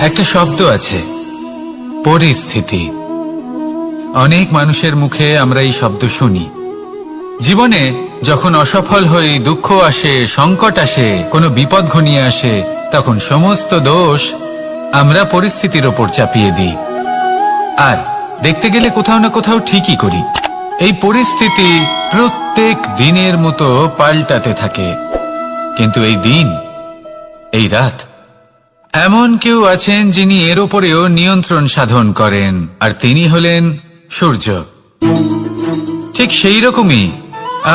একটা শব্দ আছে, পরিস্থিতি। অনেক মানুষের মুখে আমরা এই শব্দ শুনি। জীবনে যখন অসফল হই, দুঃখ আসে, সংকট আসে, কোনো বিপদ ঘনিয়ে আসে, তখন সমস্ত দোষ আমরা পরিস্থিতির ওপর চাপিয়ে দিই। আর দেখতে গেলে কোথাও না কোথাও ঠিকই করি। এই পরিস্থিতি প্রত্যেক দিনের মতো পাল্টাতে থাকে, কিন্তু এই দিন, এই রাত, এমন কেউ আছেন যিনি এর ওপরেও নিয়ন্ত্রণ সাধন করেন, আর তিনি হলেন সূর্য। ঠিক সেই রকমই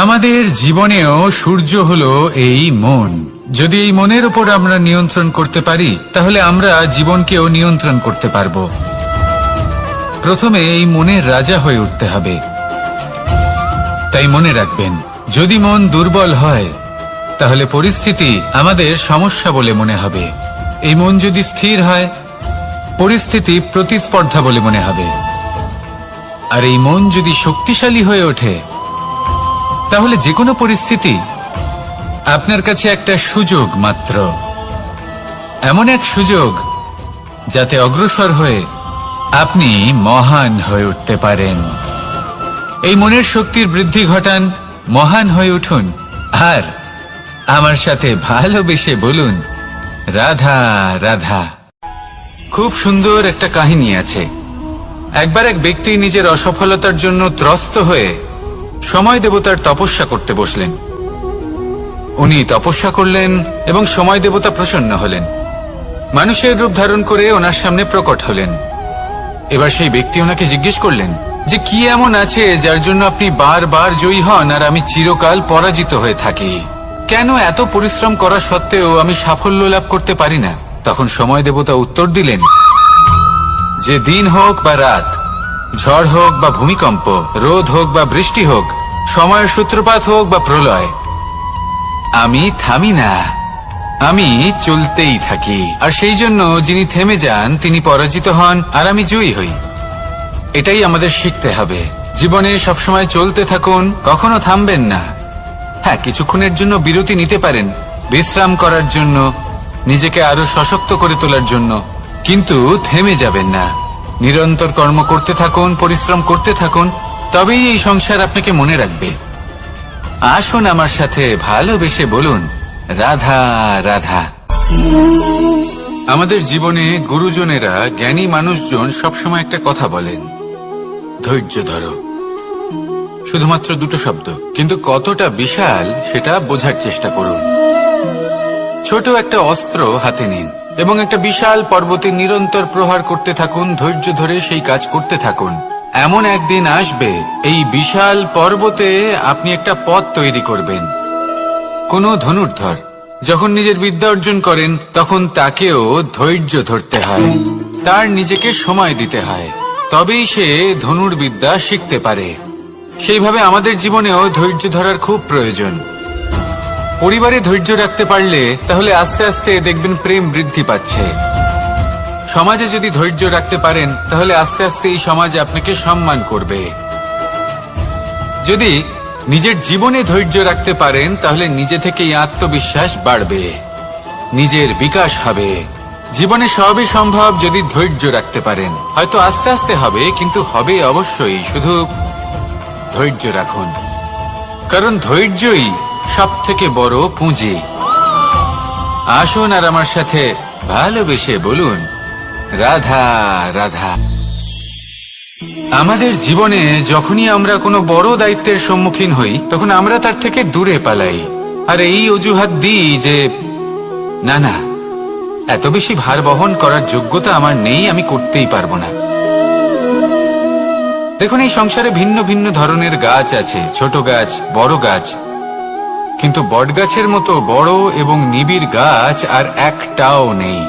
আমাদের জীবনেও সূর্য হলো এই মন। যদি এই মনের উপর আমরা নিয়ন্ত্রণ করতে পারি, তাহলে আমরা জীবনকেও নিয়ন্ত্রণ করতে পারবো। প্রথমে এই মনের রাজা হয়ে উঠতে হবে। তাই মনে রাখবেন, যদি মন দুর্বল হয়, তাহলে পরিস্থিতি আমাদের সমস্যা বলে মনে হবে। এই মন যদি স্থির হয়, পরিস্থিতি প্রতিস্পর্ধা বলে মনে হবে। আর এই মন যদি শক্তিশালী হয়ে ওঠে, তাহলে যে কোনো পরিস্থিতি আপনার কাছে একটা সুযোগ মাত্র। এমন এক সুযোগ যাতে অগ্রসর হয়ে আপনি মহান হয়ে উঠতে পারেন। এই মনের শক্তির বৃদ্ধি ঘটান, মহান হয়ে উঠুন, আর আমার সাথে ভালোবেসে বলুন, রাধা রাধা। খুব সুন্দর একটা কাহিনী আছে। একবার এক ব্যক্তি নিজের অসফলতার জন্য ত্রস্ত হয়ে সময় দেবতার তপস্যা করতে বসলেন। উনি তপস্যা করলেন এবং সময় দেবতা প্রসন্ন হলেন। মানুষের রূপ ধারণ করে ওনার সামনে প্রকট হলেন। এবার সেই ব্যক্তি ওনাকে জিজ্ঞেস করলেন যে কি এমন আছে যার জন্য আপনি বারবার জয়ী হন আর আমি চিরকাল পরাজিত হয়ে থাকি? কেন এত পরিশ্রম করা সত্ত্বেও আমি সাফল্য লাভ করতে পারি না? তখন সময় দেবতা উত্তর দিলেন যে দিন হোক বা রাত, ঝড় হোক বা ভূমিকম্প, রোদ হোক বা বৃষ্টি হোক, সময়ের সূত্রপাত হোক বা প্রলয়, আমি থামি না, আমি চলতেই থাকি। আর সেই জন্য যিনি থেমে যান তিনি পরাজিত হন আর আমি জয়ী হই। এটাই আমাদের শিখতে হবে। জীবনে সবসময় চলতে থাকুন, কখনো থামবেন না। হ্যাঁ, কিছুক্ষণের জন্য বিরতি নিতে পারেন, বিশ্রাম করার জন্য, নিজেকে আরো সশক্ত করে তোলার জন্য, কিন্তু থেমে যাবেন না। নিরন্তর কর্ম করতে থাকুন, পরিশ্রম করতে থাকুন, তবেই এই সংসার আপনাকে মনে রাখবে। আসুন আমার সাথে ভালোবেসে বলুন, রাধা রাধা। আমাদের জীবনে গুরুজনেরা, জ্ঞানী মানুষজন সবসময় একটা কথা বলেন, ধৈর্য ধরো। শুধুমাত্র দুটো শব্দ, কিন্তু কতটা বিশাল সেটা বোঝার চেষ্টা করুন। ছোট একটা অস্ত্র হাতে নিন এবং একটা বিশাল পর্বতে নিরন্তর প্রহার করতে থাকুন। ধৈর্য ধরে সেই কাজ করতে থাকুন। এমন একদিন আসবে, এই বিশাল পর্বতে আপনি একটা পথ তৈরি করবেন। কোনো ধনুর্ধর যখন নিজের বিদ্যা অর্জন করেন, তখন তাকেও ধৈর্য ধরতে হয়, তার নিজেকে সময় দিতে হয়, তবেই সে ধনুর্বিদ্যা শিখতে পারে। সেইভাবে আমাদের জীবনেও ধৈর্য ধরার খুব প্রয়োজন। পরিবারে ধৈর্য রাখতে পারলে তাহলে আস্তে আস্তে দেখবেন প্রেম বৃদ্ধি পাচ্ছে। সমাজে যদি ধৈর্য রাখতে পারেন, তাহলে আস্তে আস্তে এই সমাজ আপনাকে সম্মান করবে। যদি নিজের জীবনে ধৈর্য রাখতে পারেন, তাহলে নিজে থেকেই আত্মবিশ্বাস বাড়বে, নিজের বিকাশ হবে। জীবনে সবই সম্ভব যদি ধৈর্য রাখতে পারেন। হয়তো আস্তে আস্তে হবে, কিন্তু হবে অবশ্যই। শুধু ধৈর্য রাখুন, কারণ ধৈর্যই সব থেকে বড় পুঁজি। আসুন আর আমার সাথে ভালোবেসে বলুন, রাধা রাধা। আমাদের জীবনে যখনই আমরা কোনো বড় দায়িত্বের সম্মুখীন হই, তখন আমরা তার থেকে দূরে পালাই, আর এই অজুহাত দিই যে না না, এত বেশি ভার বহন করার যোগ্যতা আমার নেই, আমি করতেই পারবো না। দেখুন, এই সংসারে ভিন্ন ভিন্ন ধরনের গাছ আছে, ছোট গাছ, বড় গাছ, কিন্তু বটগাছের মতো বড় এবং নিবিড় গাছ আর একটাও নেই।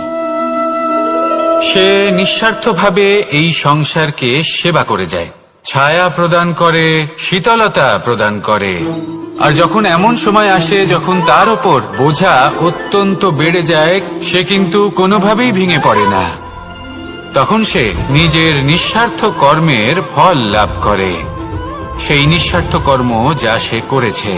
সে নিঃস্বার্থভাবে এই সংসারকে সেবা করে যায়, ছায়া প্রদান করে, শীতলতা প্রদান করে। আর যখন এমন সময় আসে যখন তার ওপর বোঝা অত্যন্ত বেড়ে যায়, সে কিন্তু কোনোভাবেই ভেঙে পড়ে না। তখন সে নিজের নিঃস্বার্থ কর্মের ফল লাভ করে, সেই নিঃস্বার্থ কর্ম যা সে করেছে।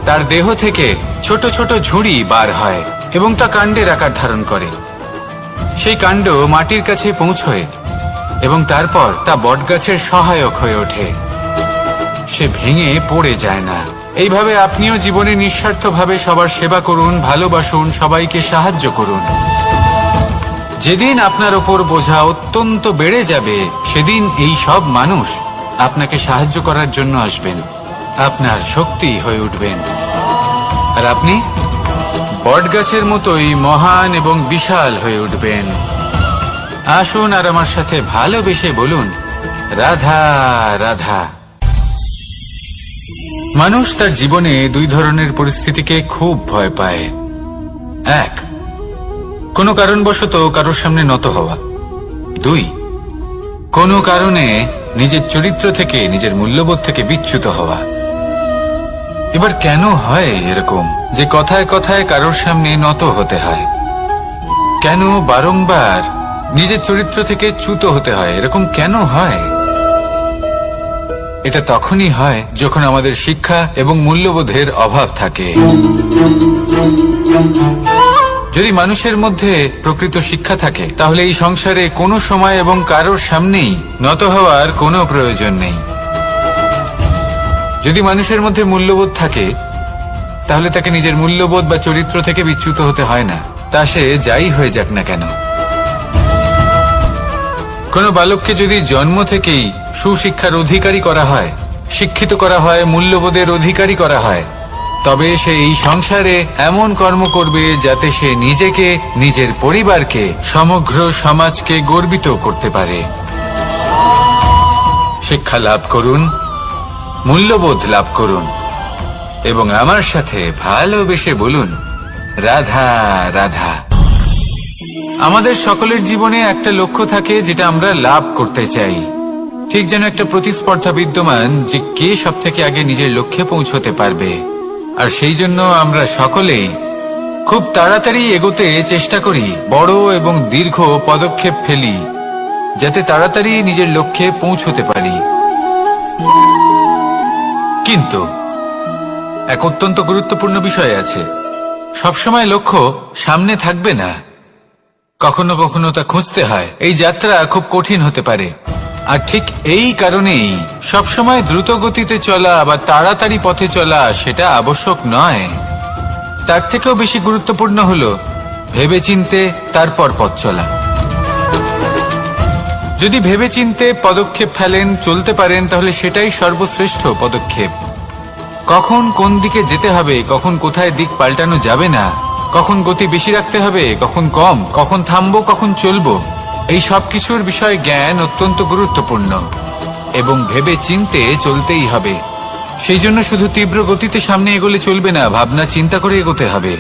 তার দেহ থেকে ছোট ছোট ঝুড়ি বার হয় এবং তা কাণ্ডের আকার ধারণ করে। সেই কাণ্ড মাটির কাছে পৌঁছয় এবং তারপর তা বটগাছের সহায়ক হয়ে ওঠে। সে ভেঙে পড়ে যায় না। এইভাবে আপনিও জীবনে নিঃস্বার্থভাবে সবার সেবা করুন, ভালোবাসুন, সবাইকে সাহায্য করুন। যেদিন আপনার ওপর বোঝা অত্যন্ত বেড়ে যাবে, সেদিন এই সব মানুষ আপনাকে সাহায্য করার জন্য আসবেন, আপনার শক্তি হয়ে উঠবেন, আর আপনি বটগাছের মতোই মহান এবং বিশাল হয়ে উঠবেন। আসুন আর আমার সাথে ভালোবেসে বলুন, রাধা রাধা। মানুষ তার জীবনে দুই ধরনের পরিস্থিতিকে খুব ভয় পায়। এক, কোনো কারণবশত কারোর সামনে নত হওয়া। দুই, কোনো কারণে নিজের চরিত্র থেকে, নিজের মূল্যবোধ থেকে বিচ্যুত হওয়া। এবার কেন হয় এরকম যে কথায় কথায় কারোর সামনে নত হতে হয়? কেন বারংবার নিজের চরিত্র থেকে চ্যুত হতে হয়? এরকম কেন হয়? এটা তখনই হয় যখন আমাদের শিক্ষা এবং মূল্যবোধের অভাব থাকে। যদি মানুষের মধ্যে প্রকৃত শিক্ষা থাকে, তাহলে এই সংসারে কোনো সময় এবং কারোর সামনেই নত হওয়ার কোনো প্রয়োজন নেই। যদি মানুষের মধ্যে মূল্যবোধ থাকে, তাহলে তাকে নিজের মূল্যবোধ বা চরিত্র থেকে বিচ্যুত হতে হয় না, তা সে যাই হয়ে যাক না কেন। কোনো বালককে যদি জন্ম থেকেই সুশিক্ষার অধিকারী করা হয়, শিক্ষিত করা হয়, মূল্যবোধের অধিকারী করা হয়, তবে সে এই সংসারে এমন কর্ম করবে যাতে সে নিজেকে, নিজের পরিবারকে, সমগ্র সমাজকে গর্বিত করতে পারে। শিক্ষা লাভ করুন, মূল্যবোধ লাভ করুন এবং আমার সাথে ভালোবেসে বলুন, রাধা রাধা। আমাদের সকলের জীবনে একটা লক্ষ্য থাকে যেটা আমরা লাভ করতে চাই। ঠিক যেন একটা প্রতিস্পর্ধা বিদ্যমান যে কে সব থেকে আগে নিজের লক্ষ্যে পৌঁছতে পারবে। আর সেই জন্য আমরা সকলেই খুব তাড়াতাড়ি এগোতে চেষ্টা করি, বড় এবং দীর্ঘ পদক্ষেপ ফেলি, যাতে তাড়াতাড়ি নিজের লক্ষ্যে পৌঁছতে পারি। কিন্তু এক অত্যন্ত গুরুত্বপূর্ণ বিষয় আছে, সবসময় লক্ষ্য সামনে থাকবে না, কখনো কখনো তা খুঁজতে হয়। এই যাত্রা খুব কঠিন হতে পারে, আর ঠিক এই কারণেই সবসময় দ্রুত গতিতে চলা বা তাড়াতাড়ি পথে চলা সেটা আবশ্যক নয়। তার থেকেও বেশি গুরুত্বপূর্ণ হলো ভেবেচিন্তে তারপর পথ চলা। যদি ভেবেচিন্তে পদক্ষেপ ফেলেন, চলতে পারেন, তাহলে সেটাই সর্বশ্রেষ্ঠ পদক্ষেপ। কখন কোন দিকে যেতে হবে, কখন কোথায় দিক পাল্টানো যাবে না, কখন গতি বেশি রাখতে হবে, কখন কম, কখন থামবো, কখন চলবো, এই সব কিছুর বিষয়ে জ্ঞান অত্যন্ত গুরুত্বপূর্ণ এবং ভেবে চিন্তে চলতেই হবে। সেই জন্য শুধু তীব্র গতিতে সামনে এগোলে চলবে না, ভাবনা চিন্তা করে এগোতে হবে।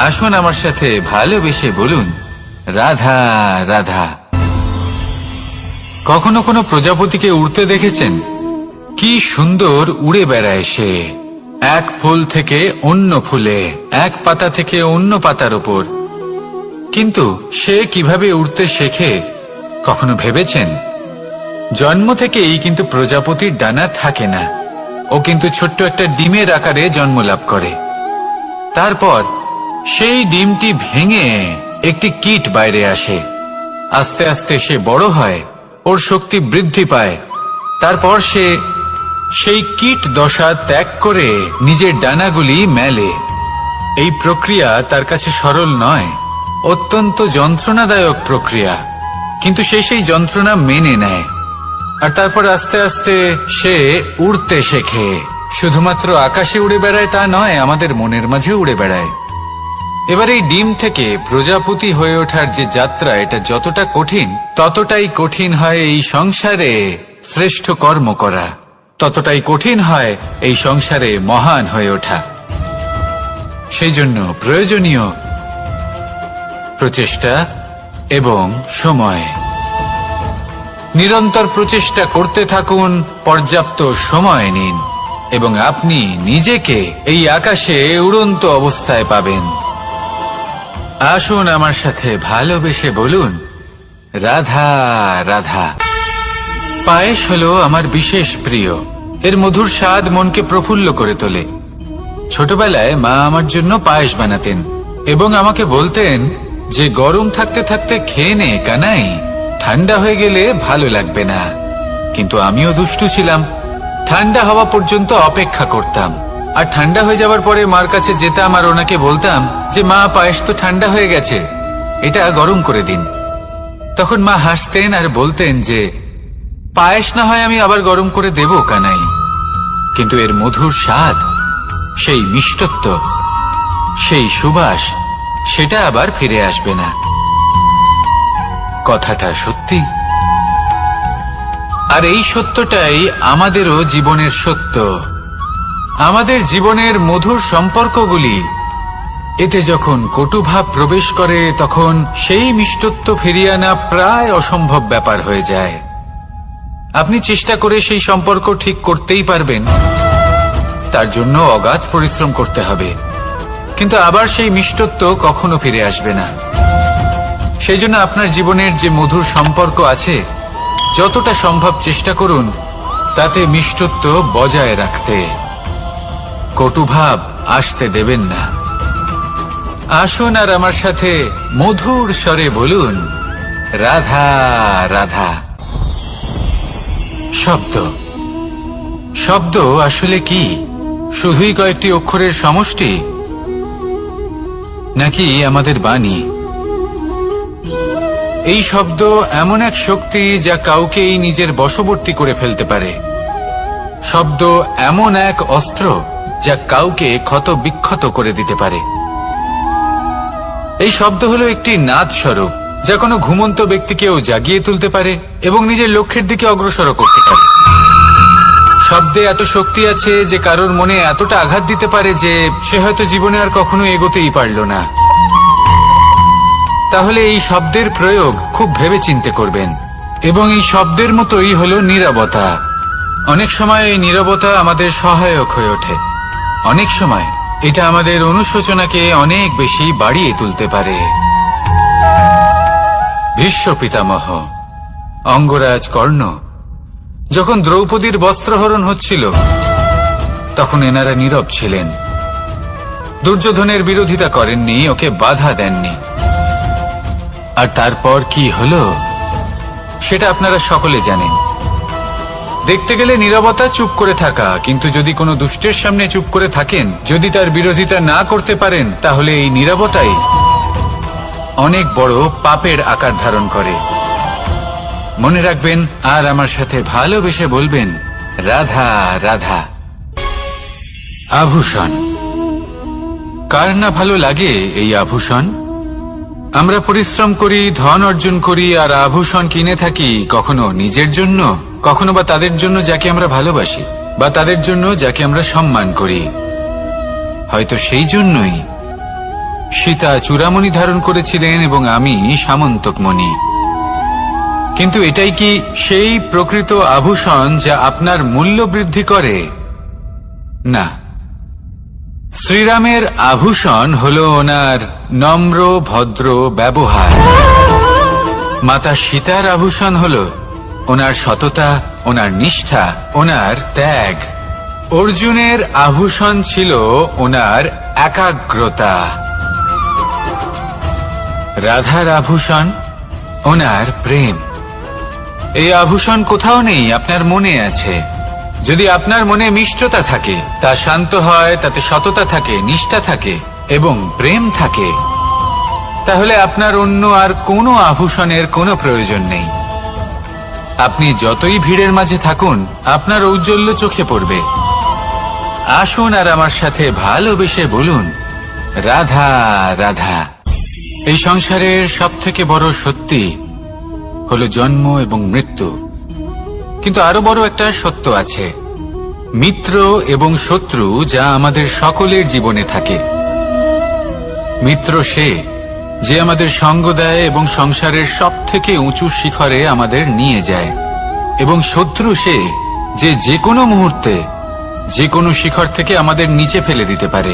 আসুন আমার সাথে ভালোবেসে বলুন, রাধা রাধা। কখনো কোনো প্রজাপতিকে উড়তে দেখেছেন? কি সুন্দর উড়ে বেড়ায় সে, এক ফুল থেকে অন্য ফুলে, এক পাতা থেকে অন্য পাতার উপর। কিন্তু সে কিভাবে উড়তে শেখে কখনো ভেবেছেন? জন্ম থেকেই কিন্তু প্রজাপতির ডানা থাকে না, ও কিন্তু ছোট্ট একটা ডিমের আকারে জন্ম লাভ করে। তারপর সেই ডিমটি ভেঙে একটি কীট বাইরে আসে। আস্তে আস্তে সে বড় হয়, ওর শক্তি বৃদ্ধি পায়। তারপর সে সেই কীট দশা ত্যাগ করে নিজের ডানাগুলি মেলে। এই প্রক্রিয়া তার কাছে সরল নয়, অত্যন্ত যন্ত্রণাদায়ক প্রক্রিয়া, কিন্তু সে সেই যন্ত্রণা মেনে নেয়। আর তারপর আস্তে আস্তে সে উড়তে শেখে। শুধুমাত্র আকাশে উড়ে বেড়ায় তা নয়, আমাদের মনের মাঝে উড়ে বেড়ায়। এবার এই ডিম থেকে প্রজাপতি হয়ে ওঠার যে যাত্রা, এটা যতটা কঠিন, ততটাই কঠিন হয় এই সংসারে শ্রেষ্ঠ কর্ম করা, ততটাই কঠিন হয় এই সংসারে মহান হয়ে ওঠা। সেই জন্য প্রয়োজনীয় প্রচেষ্টা এবং সময়। নিরন্তর প্রচেষ্টা করতে থাকুন, পর্যাপ্ত সময় নিন এবং আপনি নিজেকে এই আকাশে উড়ন্ত অবস্থায় পাবেন। আসুন আমার সাথে ভালোবেসে বলুন, রাধা রাধা। পায়েস হলো আমার বিশেষ প্রিয়। এর মধুর স্বাদ মনকে প্রফুল্ল করে তোলে। ছোটবেলায় মা আমার জন্য পায়েস বানাতেন এবং আমাকে বলতেন যে গরম থাকতে থাকতে খেয়ে নে কানাই, ঠান্ডা হয়ে গেলে ভালো লাগবে না। কিন্তু আমিও দুষ্টু ছিলাম, ঠান্ডা হওয়া পর্যন্ত অপেক্ষা করতাম, আর ঠান্ডা হয়ে যাওয়ার পরে মার কাছে যেতাম আর ওনাকে বলতাম যে মা, পায়েস তো ঠান্ডা হয়ে গেছে, এটা গরম করে দিন। তখন মা হাসতেন আর বলতেন যে পায়েস না হয় আমি আবার গরম করে দেব কানাই, কিন্তু এর মধুর স্বাদ, সেই মিষ্টত্ব, সেই সুবাস, সেটা আবার ফিরে আসবে না। কথাটা সত্যি। আর এই সত্যটাই আমাদেরও জীবনের সত্য। আমাদের জীবনের মধুর সম্পর্কগুলি, এতে যখন কটুভাব প্রবেশ করে তখন সেই মিষ্টত্ব ফিরিয়ে আনা প্রায় অসম্ভব ব্যাপার হয়ে যায়। আপনি চেষ্টা করে সেই সম্পর্ক ঠিক করতেই পারবেন, তার জন্য অগাধ পরিশ্রম করতে হবে, কিন্তু আবার সেই মিষ্টত্ব কখনো ফিরে আসবে না। সেই জন্য আপনার জীবনের যে মধুর সম্পর্ক আছে, যতটা সম্ভব চেষ্টা করুন তাতে মিষ্টত্ব বজায় রাখতে। কটুভাব আসতে দেবেন না। আসুন আর আমার সাথে মধুর স্বরে বলুন, রাধা রাধা। শব্দ, শব্দ আসলে কি? শুধুই কয়েকটি অক্ষরের সমষ্টি, নাকি আমাদের বাণী? এই শব্দ এমন এক শক্তি যা কাউকেই নিজের বশবর্তী করে ফেলতে পারে। শব্দ এমন এক অস্ত্র যা কাউকে ক্ষত বিক্ষত করে দিতে পারে। এই শব্দ হলো একটি নাদ স্বরূপ, যা কোনো ঘুমন্ত ব্যক্তিকেও জাগিয়ে তুলতে পারে এবং নিজের লক্ষ্যের দিকে অগ্রসর করতে পারে। শব্দে এত শক্তি আছে যে কারোর মনে এতটা আঘাত দিতে পারে যে সে হয়তো জীবনে আর কখনো এগোতেই পারল না। তাহলে এই শব্দের প্রয়োগ খুব ভেবে চিন্তে করবেন। এবং এই শব্দের মতোই হলো নীরবতা। অনেক সময় এই নীরবতা আমাদের সহায়ক হয়ে ওঠে, অনেক সময় এটা আমাদের অনুশোচনাকে অনেক বেশি বাড়িয়ে তুলতে পারে। ভীষ্ম পিতামহ, অঙ্গরাজ কর্ণ, যখন দ্রৌপদীর বস্ত্রহরণ হচ্ছিল তখন এনারা নীরব ছিলেন। দুর্যোধনের বিরোধিতা করেননি, ওকে বাধা দেননি। আর তারপর কি হলো সেটা আপনারা সকলে জানেন। দেখতে গেলে নীরবতা চুপ করে থাকা, কিন্তু যদি কোনো দুষ্টের সামনে চুপ করে থাকেন, যদি তার বিরোধিতা না করতে পারেন, তাহলে এই নীরবতাই অনেক বড় পাপের আকার ধারণ করে। মনে রাখবেন আর আমার সাথে ভালোবেসে বলবেন, রাধা রাধা। আভূষণ, কার না ভালো লাগে এই আভূষণ? আমরা পরিশ্রম করি, ধন অর্জন করি আর আভূষণ কিনে থাকি, কখনো নিজের জন্য, কখনো বা তাদের জন্য যাকে আমরা ভালোবাসি, বা তাদের জন্য যাকে আমরা সম্মান করি। হয়তো সেই জন্যই সীতা চূড়ামণি ধারণ করেছিলেন এবং আমি সামন্তকমণি। কিন্তু এটাই কি সেই প্রকৃত আভূষণ যা আপনার মূল্য বৃদ্ধি করে? না। শ্রীরামের আভূষণ হলো ওনার নম্র ভদ্র ব্যবহার। মাতা সীতার আভূষণ হলো ওনার সততা, ওনার নিষ্ঠা, ওনার ত্যাগ। অর্জুনের আভূষণ ছিল ওনার একাগ্রতা। রাধার আভূষণ ওনার প্রেম। এই আভূষণ কোথাও নেই, আপনার মনে আছে। যদি আপনার মনে মিষ্টতা থাকে, তা শান্ত হয়, তাতে সততা থাকে, নিষ্ঠা থাকে এবং প্রেম থাকে, তাহলে আপনার অন্য আর কোনো আভূষণের কোনো প্রয়োজন নেই। আপনি যতই ভিড়ের মাঝে থাকুন, আপনার ঔজ্জ্বল্য চোখে পড়বে। আসুন আর আমার সাথে ভালোবেসে বলুন, রাধা রাধা। এই সংসারের সবথেকে বড় সত্যি হলো জন্ম এবং মৃত্যু, কিন্তু আরো বড় একটা সত্য আছে, মিত্র এবং শত্রু, যা আমাদের সকলের জীবনে থাকে। মিত্র সে যে আমাদের সঙ্গ দেয় এবং সংসারের সবথেকে উঁচু শিখরে আমাদের নিয়ে যায়, এবং শত্রু সে যে যে কোনো মুহূর্তে যে কোনো শিখর থেকে আমাদের নিচে ফেলে দিতে পারে।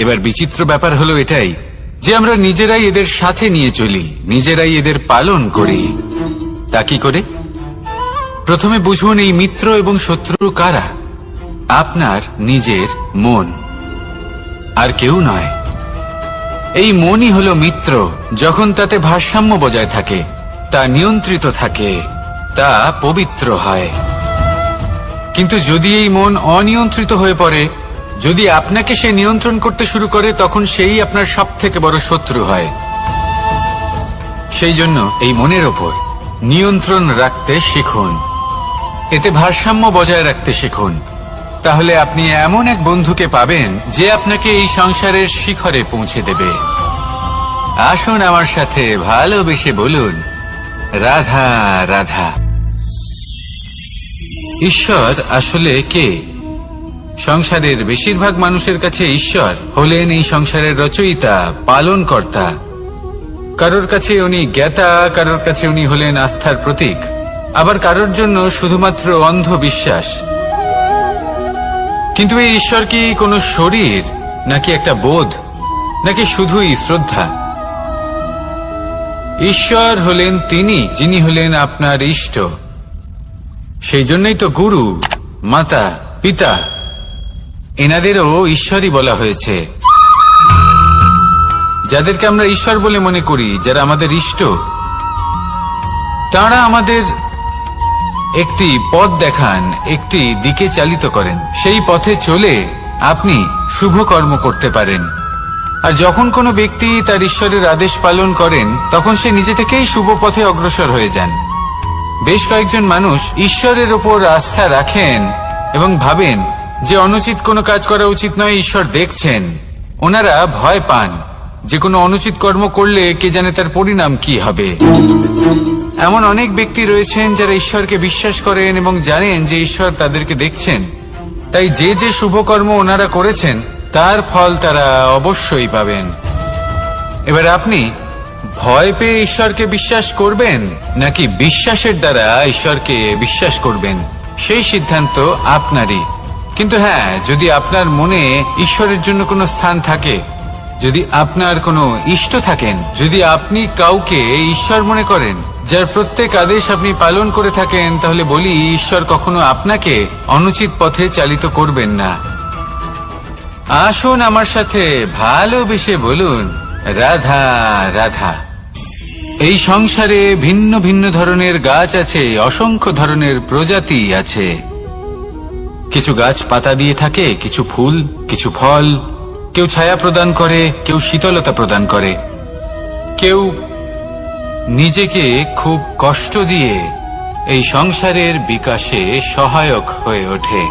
এবার বিচিত্র ব্যাপার হলো এটাই যে আমরা নিজেরাই এদের সাথে নিয়ে চলি, নিজেরাই এদের পালন করি। তা কি করে? প্রথমে বুঝুন এই মিত্র এবং শত্রু কারা। আপনার নিজের মন, আর কেউ নয়। এই মনই হলো মিত্র। যখন তাতে ভারসাম্য বজায় থাকে, তা নিয়ন্ত্রিত থাকে, তা পবিত্র হয়। কিন্তু যদি এই মন অনিয়ন্ত্রিত হয়ে পড়ে, যদি আপনাকে সে নিয়ন্ত্রণ করতে শুরু করে, তখন সেই আপনার সবথেকে বড় শত্রু হয়। সেই জন্য এই মনের ওপর নিয়ন্ত্রণ রাখতে শিখুন, এতে ভারসাম্য বজায় রাখতে শিখুন। তাহলে আপনি এমন এক বন্ধুকে পাবেন যে আপনাকে এই সংসারের শিখরে পৌঁছে দেবে। আসুন আমার সাথে ভালোবেসে বলুন, রাধা রাধা। ঈশ্বর আসলে কে? সংসারের বেশিরভাগ মানুষের কাছে ঈশ্বর হলেন এই সংসারের রচয়িতা, পালনকর্তা। কারোর কাছে উনি জ্ঞাতা, কারোর কাছে উনি হলেন আস্থার প্রতীক, আবার কারোর জন্য শুধুমাত্র অন্ধ বিশ্বাস। কিন্তু এই ঈশ্বর কি কোনো শরীর, নাকি একটা বোধ, নাকি শুধুই শ্রদ্ধা? ঈশ্বর হলেন তিনি যিনি হলেন আপনার ইষ্ট। সেই জন্যই তো গুরু, মাতা, পিতা এনাদেরও ঈশ্বরই বলা হয়েছে। যাদেরকে আমরা ঈশ্বর বলে মনে করি, যারা আমাদের ইষ্ট, তারা আমাদের একটি পথ দেখান, একটি দিকে চালিত করেন। সেই পথে চলে আপনি শুভ কর্ম করতে পারেন। আর যখন কোনো ব্যক্তি তার ঈশ্বরের আদেশ পালন করেন, তখন সে নিজে থেকেই শুভ পথে অগ্রসর হয়ে যান। বেশ কয়েকজন মানুষ ঈশ্বরের ওপর আস্থা রাখেন এবং ভাবেন যে অনুচিত কোনো কাজ করা উচিত নয়, ঈশ্বর দেখছেন। ওনারা ভয় পান যে কোনো অনুচিত কর্ম করলে কে জানে তার পরিণাম কি হবে। এমন অনেক ব্যক্তি রয়েছেন যারা ঈশ্বরকে বিশ্বাস করেন এবং জানেন যে ঈশ্বর তাদেরকে দেখছেন। তাই যে যে শুভ কর্ম ওনারা করেছেন তার ফল তারা অবশ্যই পাবেন। এবার আপনি ভয় পেয়ে ঈশ্বরকে বিশ্বাস করবেন, নাকি বিশ্বাসের দ্বারা ঈশ্বরকে বিশ্বাস করবেন, সেই সিদ্ধান্ত আপনারই। কিন্তু হ্যাঁ, যদি আপনার মনে ঈশ্বরের জন্য কোনো স্থান থাকে, যদি আপনার কোনো ইষ্ট থাকেন, যদি আপনি কাউকে ঈশ্বর মনে করেন, যার প্রত্যেক আদেশ আপনি পালন করে থাকেন, তাহলে বলি, ঈশ্বর কখনো আপনাকে অনুচিত পথে চালিত করবেন না। আসুন আমার সাথে ভালোবেসে বলুন, রাধা রাধা। এই সংসারে ভিন্ন ভিন্ন ধরনের গাছ আছে, অসংখ্য ধরনের প্রজাতি আছে। কিছু গাছ পাতা দিয়ে থাকে, কিছু ফুল, কিছু ফল। কেউ ছায়া প্রদান করে, কেউ শীতলতা প্রদান করে, কেউ নিজেকে খুব কষ্ট দিয়ে এই সংসারের বিকাশে সহায়ক হয়ে ওঠে।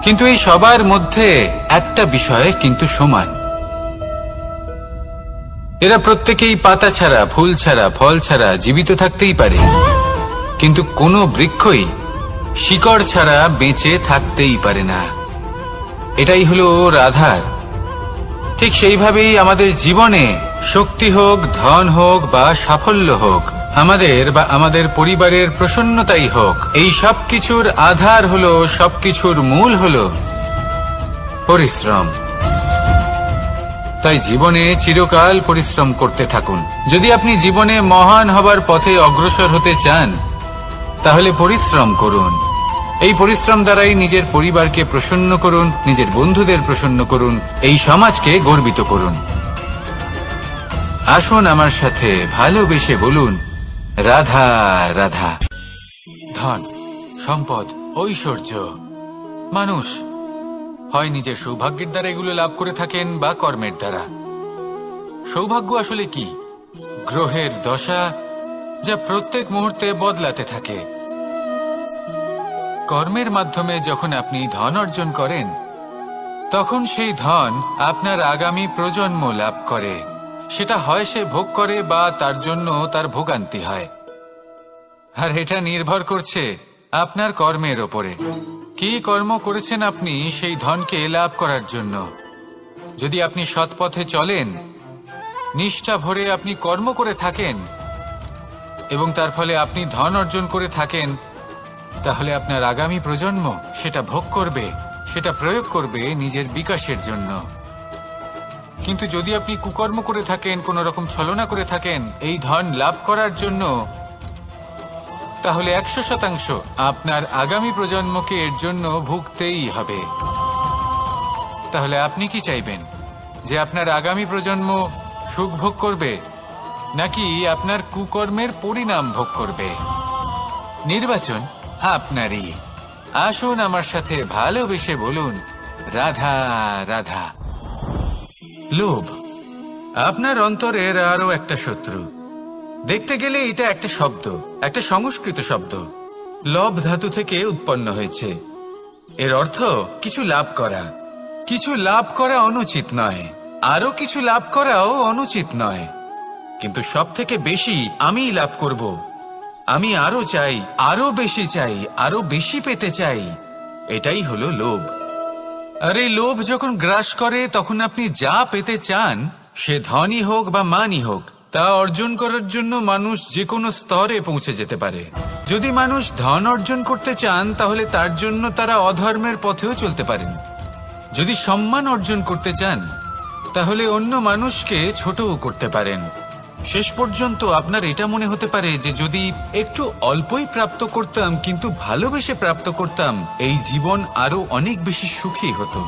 কিন্তু এই সবার মধ্যে একটা বিষয় কিন্তু সমান, এরা প্রত্যেকেই পাতা ছাড়া, ফুল ছাড়া, ফল ছাড়া জীবিত থাকতেই পারে, কিন্তু কোনো বৃক্ষই শিকড় ছাড়া বেঁচে থাকতেই পারে না। এটাই হলো রাধার। ঠিক সেইভাবেই আমাদের জীবনে শক্তি হোক, ধন হোক বা সাফল্য হোক, আমাদের বা আমাদের পরিবারের প্রসন্নতাই হোক, এই সব কিছুর আধার হলো, সবকিছুর মূল হলো পরিশ্রম। তাই জীবনে চিরকাল পরিশ্রম করতে থাকুন। যদি আপনি জীবনে মহান হবার পথে অগ্রসর হতে চান, তাহলে পরিশ্রম করুন। এই পরিশ্রম দ্বারাই নিজের পরিবারকে প্রসন্ন করুন, নিজের বন্ধুদের প্রসন্ন করুন, এই সমাজকে গর্বিত করুন। আসুন আমার সাথে ভালোবেসে বলুন, রাধা রাধা। ধন, সম্পদ, ঐশ্বর্য, মানুষ হয় নিজের সৌভাগ্যের দ্বারা এগুলো লাভ করে থাকেন বা কর্মের দ্বারা। সৌভাগ্য আসলে কি? গ্রহের দশা, যা প্রত্যেক মুহূর্তে বদলাতে থাকে। কর্মের মাধ্যমে যখন আপনি ধন অর্জন করেন, তখন সেই ধন আপনার আগামী প্রজন্ম লাভ করে। সেটা হয় সে ভোগ করে বা তার জন্য তার ভোগান্তি হয়। আর এটা নির্ভর করছে আপনার কর্মের ওপরে। কি কর্ম করেছেন আপনি সেই ধনকে লাভ করার জন্য? যদি আপনি সৎ পথে চলেন, নিষ্ঠা ভরে আপনি কর্ম করে থাকেন এবং তার ফলে আপনি ধন অর্জন করে থাকেন, তাহলে আপনার আগামী প্রজন্ম সেটা ভোগ করবে, সেটা প্রয়োগ করবে নিজের বিকাশের জন্য। কিন্তু যদি আপনি কুকর্ম করে থাকেন, কোন রকম ছলনা করে থাকেন এই ধন লাভ করার জন্য, তাহলে 100% আপনার আগামী প্রজন্মকে এর জন্য ভুগতেই হবে। তাহলে আপনি কি চাইবেন? যে আপনার আগামী প্রজন্ম সুখ ভোগ করবে নাকি আপনার কুকর্মের পরিণাম ভোগ করবে? নির্বাচন আপনারই। আসুন আমার সাথে ভালোবেসে বলুন, রাধা রাধা। লোভ আপনার অন্তরের আরো একটা শত্রু। দেখতে গেলে এটা একটা শব্দ, একটা সংস্কৃত শব্দ, লব ধাতু থেকে উৎপন্ন হয়েছে। এর অর্থ কিছু লাভ করা। কিছু লাভ করা অনুচিত নয়, আরো কিছু লাভ করাও অনুচিত নয়, কিন্তু সব থেকে বেশি আমিই লাভ করব, আমি আরো চাই, আরো বেশি চাই, আরো বেশি পেতে চাই, এটাই হলো লোভ। আর এই লোভ যখন গ্রাস করে তখন আপনি যা পেতে চান, সে ধনই হোক বা মানই হোক, তা অর্জন করার জন্য মানুষ যে কোনো স্তরে পৌঁছে যেতে পারে। যদি মানুষ ধন অর্জন করতে চান তাহলে তার জন্য তারা অধর্মের পথেও চলতে পারেন। যদি সম্মান অর্জন করতে চান তাহলে অন্য মানুষকে ছোটও করতে পারেন। শেষ পর্যন্ত আপনার এটা মনে হতে পারে যে যদি একটু অল্পই প্রাপ্ত করতাম কিন্তু ভালোবেসে প্রাপ্ত করতাম, এই জীবন আরো অনেক বেশি সুখী হতো।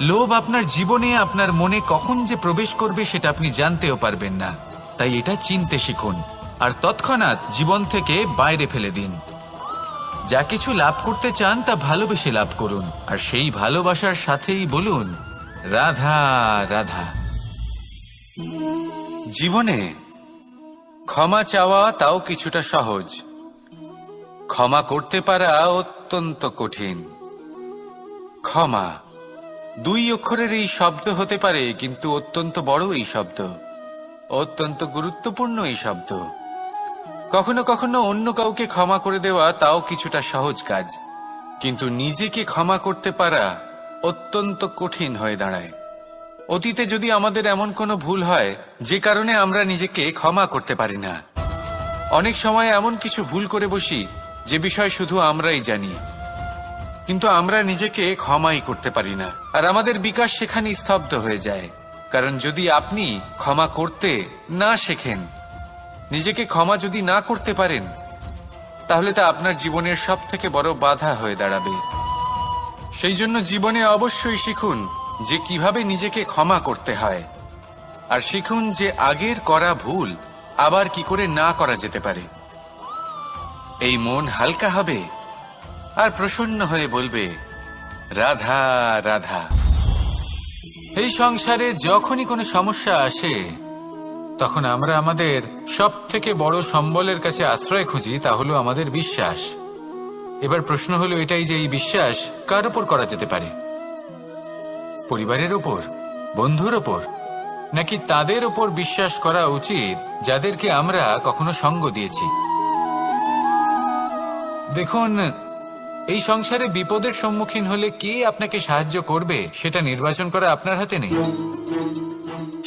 লোভ আপনার জীবনে, আপনার মনে কখন যে প্রবেশ করবে সেটা আপনি জানতেও পারবেন না। তাই এটা চিনতে শিখুন আর তৎক্ষণাৎ জীবন থেকে বাইরে ফেলে দিন। যা কিছু লাভ করতে চান তা ভালোবেসে লাভ করুন, আর সেই ভালোবাসার সাথেই বলুন, রাধা রাধা। জীবনে ক্ষমা চাওয়া তাও কিছুটা সহজ, ক্ষমা করতে পারা অত্যন্ত কঠিন। ক্ষমা 2 অক্ষরের এই শব্দ হতে পারে, কিন্তু অত্যন্ত বড় এই শব্দ, অত্যন্ত গুরুত্বপূর্ণ এই শব্দ। কখনো কখনো অন্য কাউকে ক্ষমা করে দেওয়া তাও কিছুটা সহজ কাজ, কিন্তু নিজেকে ক্ষমা করতে পারা অত্যন্ত কঠিন হয়ে দাঁড়ায়। অতীতে যদি আমাদের এমন কোনো ভুল হয় যে কারণে আমরা নিজেকে ক্ষমা করতে পারি না, অনেক সময় এমন কিছু ভুল করে বসি যে বিষয় শুধু আমরাই জানি, কিন্তু আমরা নিজেকে ক্ষমাই করতে পারি না, আর আমাদের বিকাশ সেখানে স্তব্ধ হয়ে যায়। কারণ যদি আপনি ক্ষমা করতে না শেখেন, নিজেকে ক্ষমা যদি না করতে পারেন, তাহলে তা আপনার জীবনের সব থেকে বড় বাধা হয়ে দাঁড়াবে। সেই জন্য জীবনে অবশ্যই শিখুন যে কিভাবে নিজেকে ক্ষমা করতে হয়, আর শিখুন যে আগের করা ভুল আবার কি করে না করা যেতে পারে। এই মন হালকা হবে আর প্রসন্ন হয়ে বলবে, রাধা রাধা। এই সংসারে যখনই কোনো সমস্যা আসে তখন আমরা আমাদের সব থেকে বড় সম্বলের কাছে আশ্রয় খুঁজি, তা হলো আমাদের বিশ্বাস। এবার প্রশ্ন হলো এটাই যে এই বিশ্বাস কার উপর করা যেতে পারে? পরিবারের উপর, বন্ধুর উপর, নাকি তাদের উপর বিশ্বাস করা উচিত যাদেরকে আমরা কখনো সঙ্গ দিয়েছি? দেখুন, এই সংসারে বিপদের সম্মুখীন হলে কে আপনাকে সাহায্য করবে সেটা নির্বাচন করা আপনার হাতে নেই।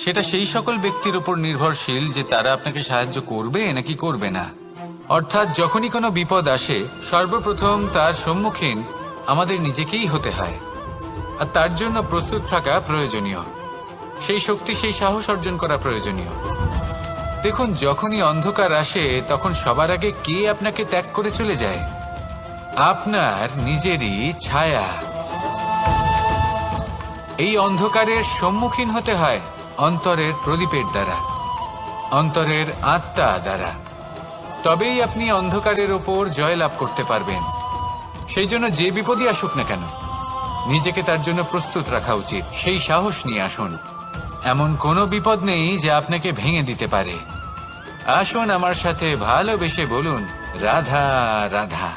সেটা সেই সকল ব্যক্তির উপর নির্ভরশীল যে তারা আপনাকে সাহায্য করবে নাকি করবে না। অর্থাৎ যখনই কোনো বিপদ আসে সর্বপ্রথম তার সম্মুখীন আমাদের নিজেকেই হতে হয়, আর তার জন্য প্রস্তুত থাকা প্রয়োজনীয়, সেই শক্তি, সেই সাহস অর্জন করা প্রয়োজনীয়। দেখুন, যখনই অন্ধকার আসে তখন সবার আগে কে আপনাকে ত্যাগ করে চলে যায়? আপনার নিজেরই ছায়া। এই অন্ধকারের সম্মুখীন হতে হয় অন্তরের প্রদীপের দ্বারা, অন্তরের আত্মা দ্বারা। তবেই আপনি অন্ধকারের ওপর জয়লাভ করতে পারবেন। সেই জন্য যে বিপদই আসুক না কেন, নিজেকে তার জন্য প্রস্তুত রাখা উচিত। সেই সাহস নিয়ে আসুন। এমন কোনো বিপদ নেই যে আপনাকে ভেঙে দিতে পারে। আসুন আমার সাথে ভালোবেসে বলুন, রাধা রাধা।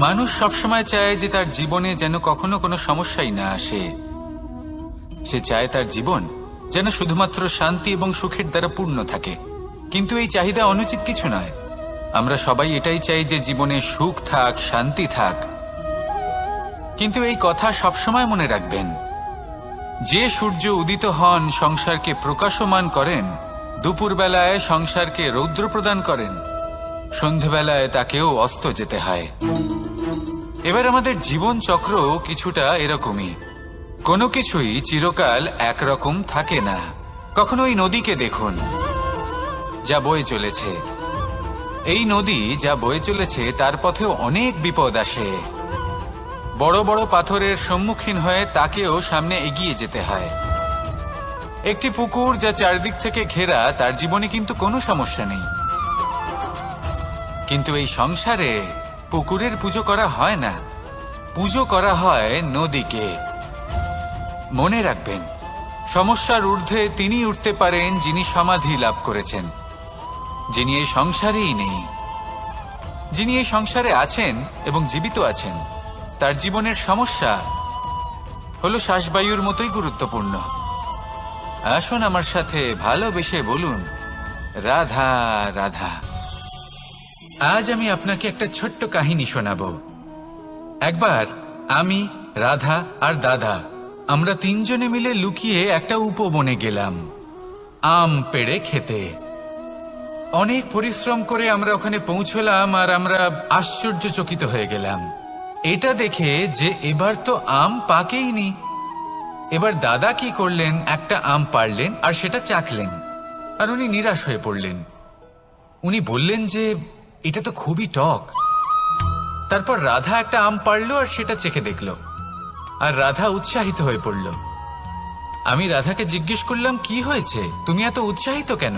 মানুষ সবসময় চায় যে তার জীবনে যেন কখনো কোনো সমস্যাই না আসে। সে চায় তার জীবন যেন শুধুমাত্র শান্তি এবং সুখের দ্বারা পূর্ণ থাকে। কিন্তু এই চাহিদা অনুচিত কিছু নয়। আমরা সবাই এটাই চাই যে জীবনে সুখ থাক, শান্তি থাক। কিন্তু এই কথা সবসময় মনে রাখবেন, যে সূর্য উদিত হন সংসারকে প্রকাশমান করেন, দুপুরবেলায় সংসারকে রৌদ্র প্রদান করেন, সন্ধেবেলায় তাকেও অস্ত যেতে হয়। এবার আমাদের জীবন চক্র কিছুটা এরকমই। কোনো কিছুই চিরকাল একরকম থাকে না। কখনো এই নদীকে দেখুন যা বয়ে চলেছে। এই নদী যা বয়ে চলেছে তার পথেও অনেক বিপদ আসে। বড় বড় পাথরের সম্মুখীন হয়ে তাকেও সামনে এগিয়ে যেতে হয়। একটি পুকুর যা চারদিক থেকে ঘেরা, তার জীবনে কিন্তু কোনো সমস্যা নেই। কিন্তু এই সংসারে পুকুরের পুজো করা হয় না, পুজো করা হয় নদীকে। মনে রাখবেন, সমস্যার ঊর্ধ্বে তিনি উঠতে পারেন যিনি সমাধি লাভ করেছেন, যিনি এই সংসারেই নেই। যিনি এই সংসারে আছেন এবং জীবিত আছেন, তার জীবনের সমস্যা হলো শ্বাসবায়ুর মতোই গুরুত্বপূর্ণ। আসুন আমার সাথে ভালোবেসে বলুন, রাধা রাধা। আজ আমি আপনাকে একটা ছোট্ট কাহিনী শোনাবো। একবার আমি, রাধা আর দাদা, আমরা তিনজনে মিলে লুকিয়ে একটা উপবনে গেলাম আম পেড়ে খেতে। অনেক পরিশ্রম করে আমরা ওখানে পৌঁছলাম আর আমরা আশ্চর্যচকিত হয়ে গেলাম এটা দেখে যে এবার তো আম পাকেইনি। এবার দাদা কি করলেন, একটা আম পাড়লেন আর সেটা চাখলেন, আর উনি নিরাশ হয়ে পড়লেন। উনি বললেন যে এটা তো খুবই টক। তারপর রাধা একটা আম পাড়লো আর সেটা চেখে দেখল, আর রাধা উৎসাহিত হয়ে পড়ল। আমি রাধাকে জিজ্ঞেস করলাম, কি হয়েছে, তুমি এত উৎসাহিত কেন?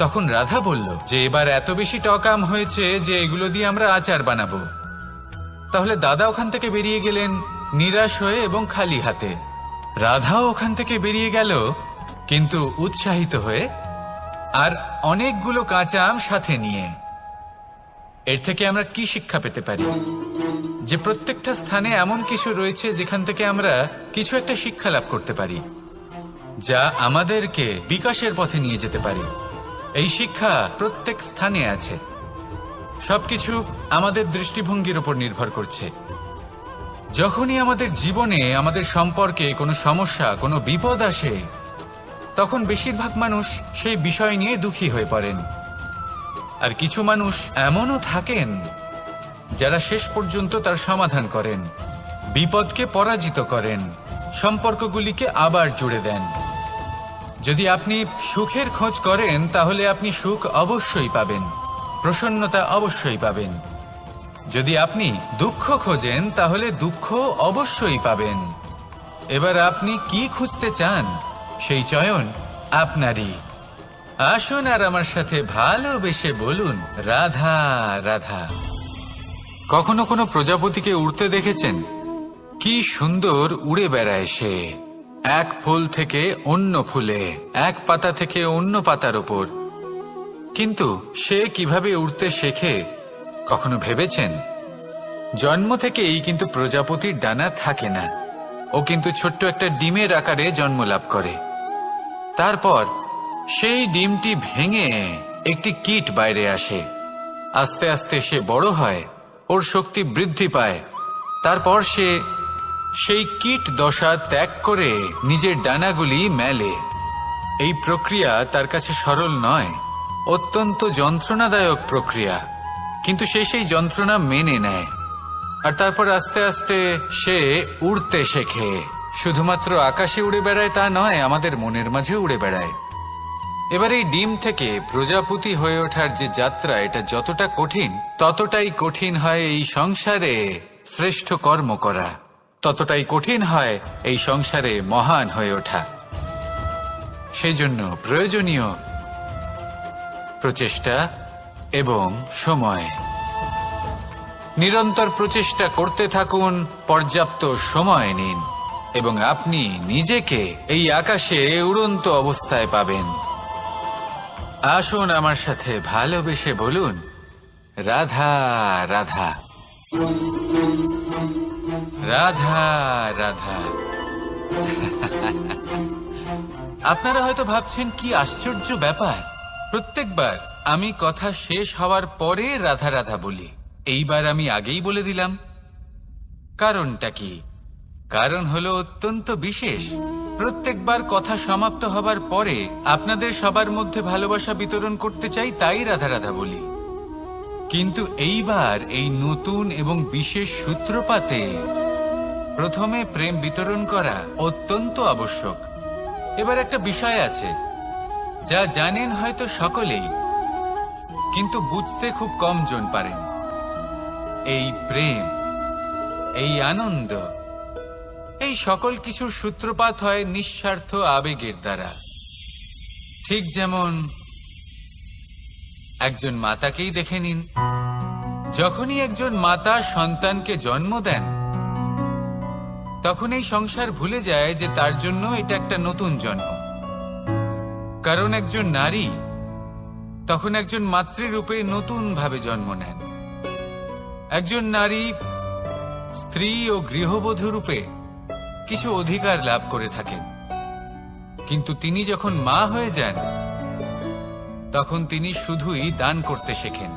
তখন রাধা বলল যে এবার এত বেশি টক আম হয়েছে যে এগুলো দিয়ে আমরা আচার বানাবো। তাহলে দাদা ওখান থেকে বেরিয়ে গেলেন নিরাশ হয়ে এবং খালি হাতে। রাধাও ওখান থেকে বেরিয়ে গেল কিন্তু উৎসাহিত হয়ে, আর অনেকগুলো কাঁচা আম সাথে নিয়ে। এর থেকে আমরা কি শিক্ষা পেতে পারি? যে প্রত্যেকটা স্থানে এমন কিছু রয়েছে যেখান থেকে আমরা কিছু একটা শিক্ষা লাভ করতে পারি, যা আমাদেরকে বিকাশের পথে নিয়ে যেতে পারে। এই শিক্ষা প্রত্যেক স্থানে আছে। সবকিছু আমাদের দৃষ্টিভঙ্গির উপর নির্ভর করছে। যখনই আমাদের জীবনে, আমাদের সম্পর্কে কোনো সমস্যা, কোনো বিপদ আসে, তখন বেশিরভাগ মানুষ সেই বিষয় নিয়ে দুঃখী হয়ে পড়েন। আর কিছু মানুষ এমনও থাকেন যারা শেষ পর্যন্ত তার সমাধান করেন, বিপদকে পরাজিত করেন, সম্পর্কগুলিকে আবার জুড়ে দেন। যদি আপনি সুখের খোঁজ করেন তাহলে আপনি সুখ অবশ্যই পাবেন, প্রসন্নতা অবশ্যই পাবেন। যদি আপনি দুঃখ খোঁজেন তাহলে দুঃখ অবশ্যই পাবেন। এবার আপনি কি খুঁজতে চান, সেই চয়ন আপনারই। আসুন আর আমার সাথে ভালোবেসে বলুন, রাধা রাধা। কখনো কোনো প্রজাপতিকে উড়তে দেখেছেন? কি সুন্দর উড়ে বেড়ায় সে, এক ফুল থেকে অন্য ফুলে, এক পাতা থেকে অন্য পাতার ওপর। কিন্তু সে কিভাবে উড়তে শেখে কখনো ভেবেছেন? জন্ম থেকেই কিন্তু প্রজাপতির ডানা থাকে না। ও কিন্তু ছোট্ট একটা ডিমের আকারে জন্ম লাভ করে। তারপর সেই ডিমটি ভেঙে একটি কীট বাইরে আসে। আস্তে আস্তে সে বড় হয়, ওর শক্তি বৃদ্ধি পায়। তারপর সে সেই কীট দশা ত্যাগ করে নিজের ডানাগুলি মেলে। এই প্রক্রিয়া তার কাছে সরল নয়, অত্যন্ত যন্ত্রণাদায়ক প্রক্রিয়া, কিন্তু সে সেই যন্ত্রণা মেনে নেয়। আর তারপর আস্তে আস্তে সে উড়তে শেখে। শুধুমাত্র আকাশে উড়ে বেড়ায় তা নয়, আমাদের মনের মাঝে উড়ে বেড়ায়। এবার এই ডিম থেকে প্রজাপতি হয়ে ওঠার যে যাত্রা, এটা যতটা কঠিন, ততটাই কঠিন হয় এই সংসারে শ্রেষ্ঠ কর্ম করা, ততটাই কঠিন হয় এই সংসারে মহান হয়ে ওঠা। সেই জন্য প্রয়োজনীয় প্রচেষ্টা এবং সময়। নিরন্তর প্রচেষ্টা করতে থাকুন, পর্যাপ্ত সময় নিন, এবং আপনি নিজেকে এই আকাশে উড়ন্ত অবস্থায় পাবেন। আসুন আমার সাথে ভালোবেসে বলুন, রাধা রাধা, রাধা রাধা। আপনারা হয়তো ভাবছেন, কি আশ্চর্য ব্যাপার, প্রত্যেকবার আমি কথা শেষ হওয়ার পরে রাধা রাধা বলি। এইবার আমি আগেই বলে দিলাম। কারণটা কি? কারণ হলো অত্যন্ত বিশেষ। প্রত্যেকবার কথা সমাপ্ত হবার পরে আপনাদের সবার মধ্যে ভালোবাসা বিতরণ করতে চাই, তাই রাধা রাধা বলি। কিন্তু এইবার এই নতুন এবং বিশেষ সূত্রপাতে প্রথমে প্রেম বিতরণ করা অত্যন্ত আবশ্যক। এবার একটা বিষয় আছে যা জানেন হয়তো সকলেই, কিন্তু বুঝতে খুব কম জন পারেন। এই প্রেম, এই আনন্দ, এই সকল কিছুর সূত্রপাত হয় নিঃস্বার্থ আবেগের দ্বারা। ঠিক যেমন একজন মাতাকেই দেখে নিন। যখনই একজন মাতা সন্তানকে জন্ম দেন, তখন এই সংসার ভুলে যায় যে তার জন্য এটা একটা নতুন জন্ম। কারণ একজন নারী তখন একজন মাতৃরূপে নতুন ভাবে জন্ম নেন। একজন নারী স্ত্রী ও গৃহবধূ রূপে কিছু অধিকার লাভ করে থাকেন, কিন্তু তিনি যখন মা হয়ে যান তখন তিনি শুধুই দান করতে শেখেন।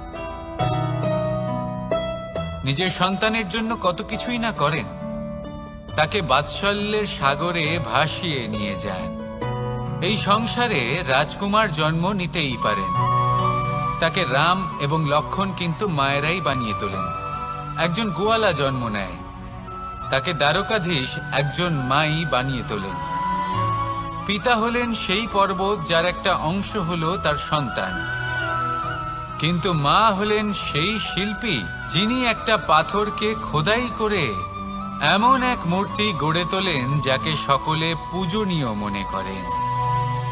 নিজের সন্তানের জন্য কত কিছুই না করেন, তাকে বাৎসল্যের সাগরে ভাসিয়ে নিয়ে যান। এই সংসারে রাজকুমার জন্ম নিতেই পারেন, তাকে রাম এবং লক্ষণ কিন্তু মায়েরাই বানিয়ে তোলেন। একজন গোয়ালা জন্ম নেয়, তাকে দ্বারকাধীশ একজন মাই বানিয়ে তোলেন। পিতা হলেন সেই পর্বত যার একটা অংশ হলো তার সন্তান, কিন্তু মা হলেন সেই শিল্পী যিনি একটা পাথরকে খোদাই করে এমন এক মূর্তি গড়ে তোলেন যাকে সকলে পূজনীয় মনে করেন।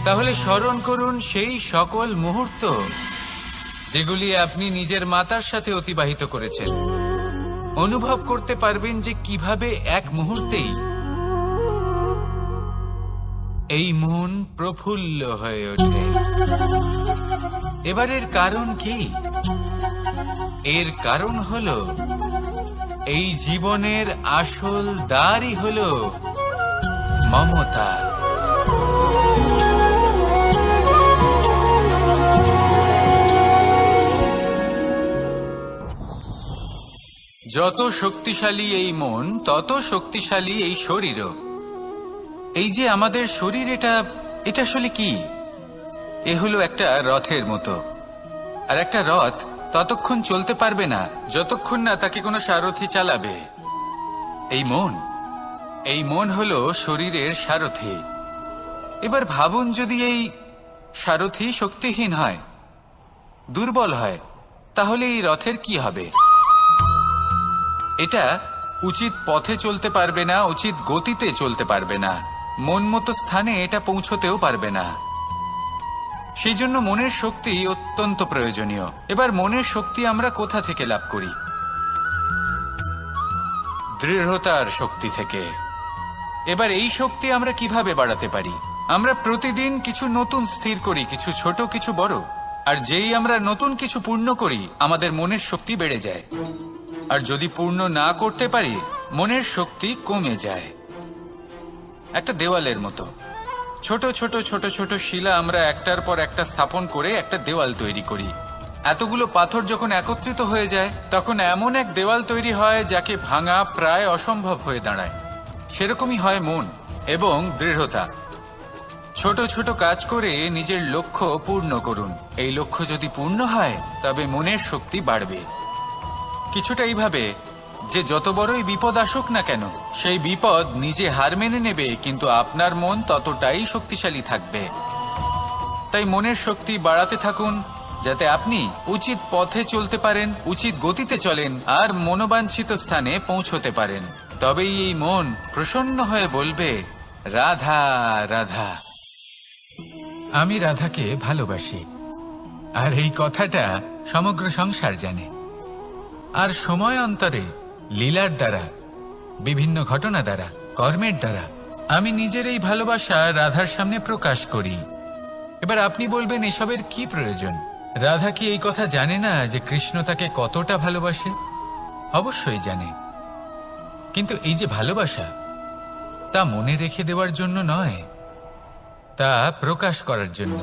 তাহলে স্মরণ করুন সেই সকল মুহূর্ত যেগুলি আপনি নিজের মাতার সাথে অতিবাহিত করেছেন। অনুভব করতে পারবেন যে কিভাবে এক মুহূর্তেই এই মন প্রফুল্ল হয়ে ওঠে। এবারের কারণ কি? এর কারণ হলো এই জীবনের আসল দ্বারই হলো মমতা। যত শক্তিশালী এই মন, তত শক্তিশালী এই শরীরও। এই যে আমাদের শরীর, এটা আসলে কি? এ হলো একটা রথের মতো। আর একটা রথ ততক্ষণ চলতে পারবে না যতক্ষণ না তাকে কোনো সারথি চালাবে। এই মন হলো শরীরের সারথি। এবার ভাবুন, যদি এই সারথি শক্তিহীন হয়, দুর্বল হয়, তাহলে এই রথের কি হবে? এটা উচিত পথে চলতে পারবে না, উচিত গতিতে চলতে পারবে না, মন মতো স্থানে এটা পৌঁছতেও পারবে না। সেই জন্য মনের শক্তি অত্যন্ত প্রয়োজনীয়। এবার মনের শক্তি আমরা কোথা থেকে লাভ করি? দৃঢ়তার শক্তি থেকে। এবার এই শক্তি আমরা কিভাবে বাড়াতে পারি? আমরা প্রতিদিন কিছু নতুন স্থির করি, কিছু ছোট কিছু বড়। আর যেই আমরা নতুন কিছু পূর্ণ করি, আমাদের মনের শক্তি বেড়ে যায়। আর যদি পূর্ণ না করতে পারি, মনের শক্তি কমে যায়। একটা দেওয়ালের মতো ছোট ছোট ছোট ছোট শিলা আমরা একটার পর একটা স্থাপন করে একটা দেওয়াল তৈরি করি। এতগুলো পাথর যখন একত্রিত হয়ে যায়, তখন এমন এক দেওয়াল তৈরি হয় যাকে ভাঙা প্রায় অসম্ভব হয়ে দাঁড়ায়। সেরকমই হয় মন এবং দৃঢ়তা। ছোট ছোট কাজ করে নিজের লক্ষ্য পূর্ণ করুন। এই লক্ষ্য যদি পূর্ণ হয়, তবে মনের শক্তি বাড়বে। কিছুটা এইভাবে যে যত বড়ই বিপদ আসুক না কেন, সেই বিপদ নিজে হার মেনে নেবে, কিন্তু আপনার মন ততটাই শক্তিশালী থাকবে। তাই মনের শক্তি বাড়াতে থাকুন, যাতে আপনি উচিত পথে চলতে পারেন, উচিত গতিতে চলেন আর মনোবাঞ্ছিত স্থানে পৌঁছতে পারেন। তবেই এই মন প্রসন্ন হয়ে বলবে, রাধা রাধা। আমি রাধাকে ভালোবাসি, আর এই কথাটা সমগ্র সংসার জানে। আর সময় অন্তরে লীলার দ্বারা, বিভিন্ন ঘটনা দ্বারা, কর্মের দ্বারা আমি নিজের এই ভালোবাসা রাধার সামনে প্রকাশ করি। এবার আপনি বলবেন, এসবের কি প্রয়োজন? রাধা কি এই কথা জানে না যে কৃষ্ণ তাকে কতটা ভালোবাসে? অবশ্যই জানে, কিন্তু এই যে ভালোবাসা, তা মনে রেখে দেওয়ার জন্য নয়, তা প্রকাশ করার জন্য।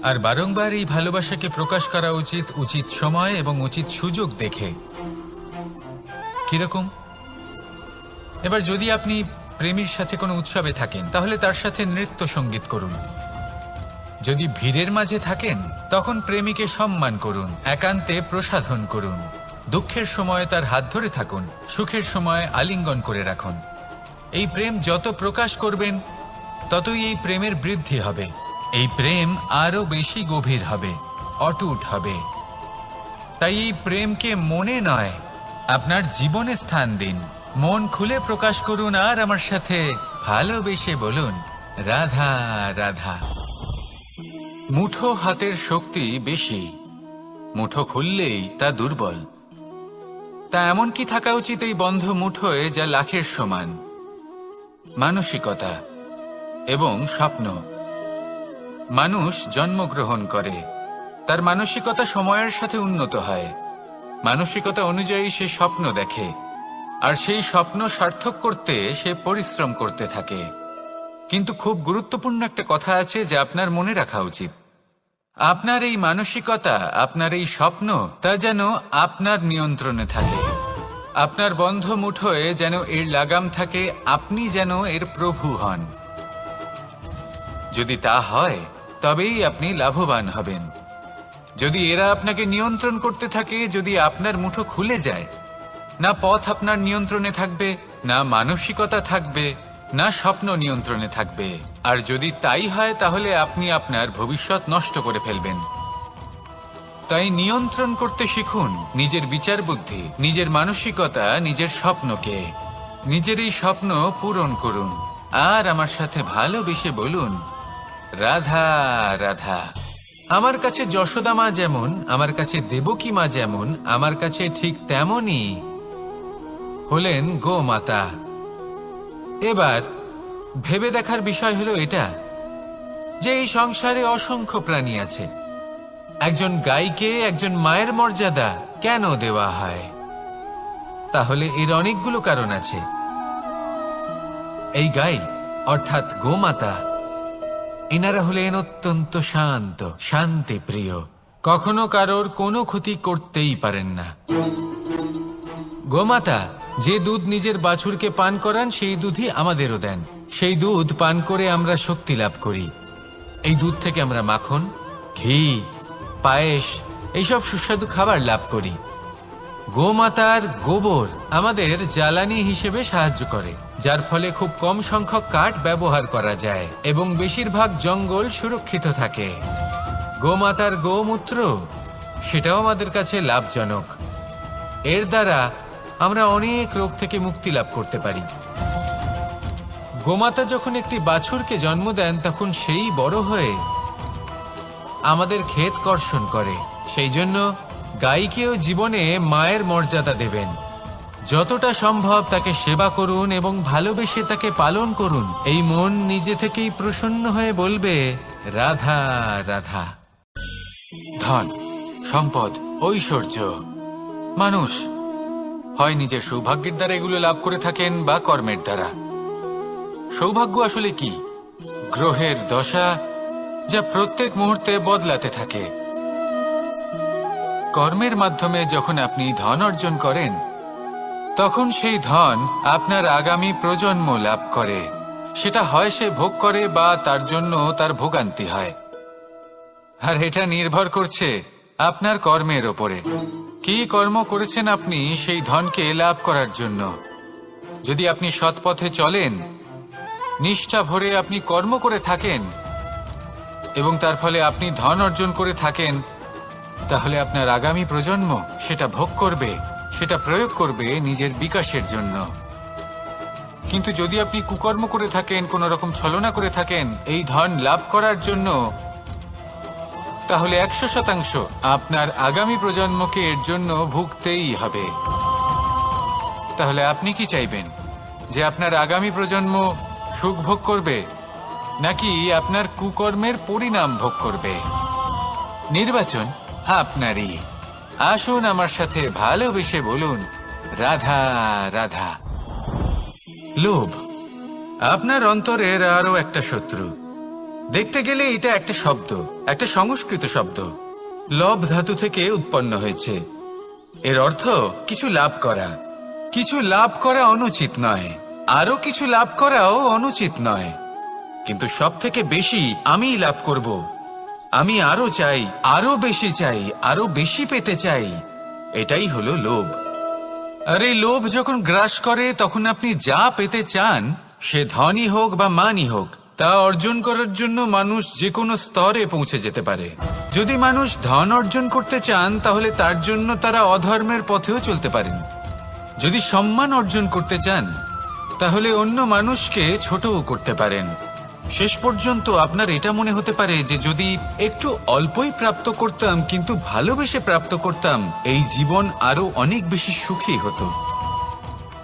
আর বারংবার এই ভালোবাসাকে প্রকাশ করা উচিত, উচিত সময় এবং উচিত সুযোগ দেখে। কিরকম? এবার যদি আপনি প্রেমীর সাথে কোনো উৎসবে থাকেন, তাহলে তার সাথে নৃত্য সঙ্গীত করুন। যদি ভিড়ের মাঝে থাকেন, তখন প্রেমীকে সম্মান করুন, একান্তে প্রসাধন করুন। দুঃখের সময় তার হাত ধরে থাকুন, সুখের সময় আলিঙ্গন করে রাখুন। এই প্রেম যত প্রকাশ করবেন, ততই এই প্রেমের বৃদ্ধি হবে। এই প্রেম আরো বেশি গভীর হবে, অটুট হবে। তাই এই প্রেমকে মনে নয়, আপনার জীবনে স্থান দিন। মন খুলে প্রকাশ করুন আর আমার সাথে ভালোবেসে বলুন, রাধা রাধা। মুঠো হাতের শক্তি বেশি, মুঠো খুললেই তা দুর্বল। তা এমন কি থাকা উচিত এই বন্ধ মুঠোয় যা লাখের সমান? মানসিকতা এবং স্বপ্ন। মানুষ জন্মগ্রহণ করে, তার মানসিকতা সময়ের সাথে উন্নত হয়। মানসিকতা অনুযায়ী সে স্বপ্ন দেখে, আর সেই স্বপ্ন সার্থক করতে সে পরিশ্রম করতে থাকে। কিন্তু খুব গুরুত্বপূর্ণ একটা কথা আছে যা আপনার মনে রাখা উচিত। আপনার এই মানসিকতা, আপনার এই স্বপ্ন, তা যেন আপনার নিয়ন্ত্রণে থাকে। আপনার বন্ধ মুঠোয় যেন এর লাগাম থাকে, আপনি যেন এর প্রভু হন। যদি তা হয় তবেই আপনি লাভবান হবেন। যদি এরা আপনাকে নিয়ন্ত্রণ করতে থাকে, যদি আপনার মুঠো খুলে যায়, না পথ আপনার নিয়ন্ত্রণে থাকবে, না মানসিকতা থাকবে, না স্বপ্ন নিয়ন্ত্রণে থাকবে। আর যদি তাই হয় তাহলে আপনি আপনার ভবিষ্যৎ নষ্ট করে ফেলবেন। তাই নিয়ন্ত্রণ করতে শিখুন নিজের বিচার বুদ্ধি, নিজের মানসিকতা, নিজের স্বপ্নকে। নিজের এই স্বপ্ন পূরণ করুন আর আমার সাথে ভালোবেসে বলুন, রাধা রাধা। আমার কাছে যশোদা মা যেমন, আমার কাছে দেবকী মা যেমন, আমার কাছে ঠিক তেমনই হলেন গোমাতা। এবার ভেবে দেখার বিষয় হলো এটা যে এই সংসারে অসংখ্য প্রাণী আছে। একজন গাইকে একজন মায়ের মর্যাদা কেন দেওয়া হয়? তাহলে এর অনেকগুলো কারণ আছে। এই গাই অর্থাৎ গোমাতা, এনারা হলেন অত্যন্ত শান্ত, শান্তিপ্রিয়, কখনো কারোর কোনো ক্ষতি করতেই পারেন না। গোমাতা যে দুধ নিজের বাছুরকে পান করান সেই দুধই আমাদেরও দেন। সেই দুধ পান করে আমরা শক্তি লাভ করি। এই দুধ থেকে আমরা মাখন, ঘি, পায়েস, এইসব সুস্বাদু খাবার লাভ করি। গোমাতার গোবর আমাদের জ্বালানি হিসেবে সাহায্য করে, যার ফলে খুব কম সংখ্যক কাঠ ব্যবহার করা যায় এবং বেশিরভাগ জঙ্গল সুরক্ষিত থাকে। গোমাতার গোমূত্র, সেটাও আমাদের কাছে লাভজনক। এর দ্বারা আমরা অনেক রোগ থেকে মুক্তি লাভ করতে পারি। গোমাতা যখন একটি বাছুরকে জন্ম দেন তখন সেই বড় হয়ে আমাদের ক্ষেত কর্ষণ করে। সেই জন্য গাইকেও জীবনে মায়ের মর্যাদা দেবেন। যতটা সম্ভব তাকে সেবা করুন এবং ভালোবেসে তাকে পালন করুন। এই মন নিজে থেকেই প্রসন্ন হয়ে বলবে, রাধা রাধা। ধন, সম্পদ, ঐশ্বর্য, মানুষ হয় নিজের সৌভাগ্যের দ্বারা এগুলো লাভ করে থাকেন বা কর্মের দ্বারা। সৌভাগ্য আসলে কি? গ্রহের দশা যা প্রত্যেক মুহূর্তে বদলাতে থাকে। কর্মের মাধ্যমে যখন আপনি ধন অর্জন করেন তখন সেই ধন আপনার আগামী প্রজন্ম লাভ করে। সেটা হয় সে ভোগ করে বা তার জন্য তার ভোগান্তি হয়। আর এটা নির্ভর করছে আপনার কর্মের ওপরে। কি কর্ম করেছেন আপনি সেই ধনকে লাভ করার জন্য? যদি আপনি সৎ পথে চলেন, নিষ্ঠা ভরে আপনি কর্ম করে থাকেন এবং তার ফলে আপনি ধন অর্জন করে থাকেন, তাহলে আপনার আগামী প্রজন্ম সেটা ভোগ করবে, সেটা প্রয়োগ করবে নিজের বিকাশের জন্য। কিন্তু যদি আপনি কুকর্ম করে থাকেন, কোন রকম ছলনা করে থাকেন এই ধন লাভ করার জন্য, তাহলে 100% আপনার আগামী প্রজন্মকে এর জন্য ভুগতেই হবে। তাহলে আপনি কি চাইবেন? যে আপনার আগামী প্রজন্ম সুখ ভোগ করবে, নাকি আপনার কুকর্মের পরিণাম ভোগ করবে? নির্বাচন আপনারই। আসুন আমার সাথে ভালোবেসে বলুন, রাধা রাধা। লোভ আপনার অন্তরের আরো একটা শত্রু। দেখতে গেলে এটা একটা শব্দ, একটা সংস্কৃত শব্দ। লব ধাতু থেকে উৎপন্ন হয়েছে। এর অর্থ কিছু লাভ করা। কিছু লাভ করা অনুচিত নয়, আরো কিছু লাভ করাও অনুচিত নয়, কিন্তু সব থেকে বেশি আমি লাভ করব। আমি আরো চাই, আরো বেশি চাই, আরো বেশি পেতে চাই। এটাই হলো লোভ। আর এই লোভ যখন গ্রাস করে তখন আপনি যা পেতে চান, সে ধনই হোক বা মানই হোক, তা অর্জন করার জন্য মানুষ যে কোনো স্তরে পৌঁছে যেতে পারে। যদি মানুষ ধন অর্জন করতে চান তাহলে তার জন্য তারা অধর্মের পথেও চলতে পারেন। যদি সম্মান অর্জন করতে চান তাহলে অন্য মানুষকে ছোটও করতে পারেন। শেষ পর্যন্ত আপনার এটা মনে হতে পারে যে যদি একটু অল্পই প্রাপ্ত করতাম কিন্তু ভালোবেসে প্রাপ্ত করতাম, এই জীবন আরো অনেক বেশি সুখী হতো।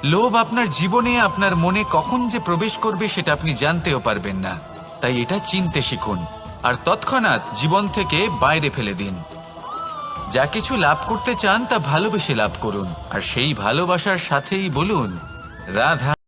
লোভ আপনার জীবনে, আপনার মনে কখন যে প্রবেশ করবে সেটা আপনি জানতেও পারবেন না। তাই এটা চিনতে শিখুন আর তৎক্ষণাৎ জীবন থেকে বাইরে ফেলে দিন। যা কিছু লাভ করতে চান তা ভালোবেসে লাভ করুন, আর সেই ভালোবাসার সাথেই বলুন রাধা।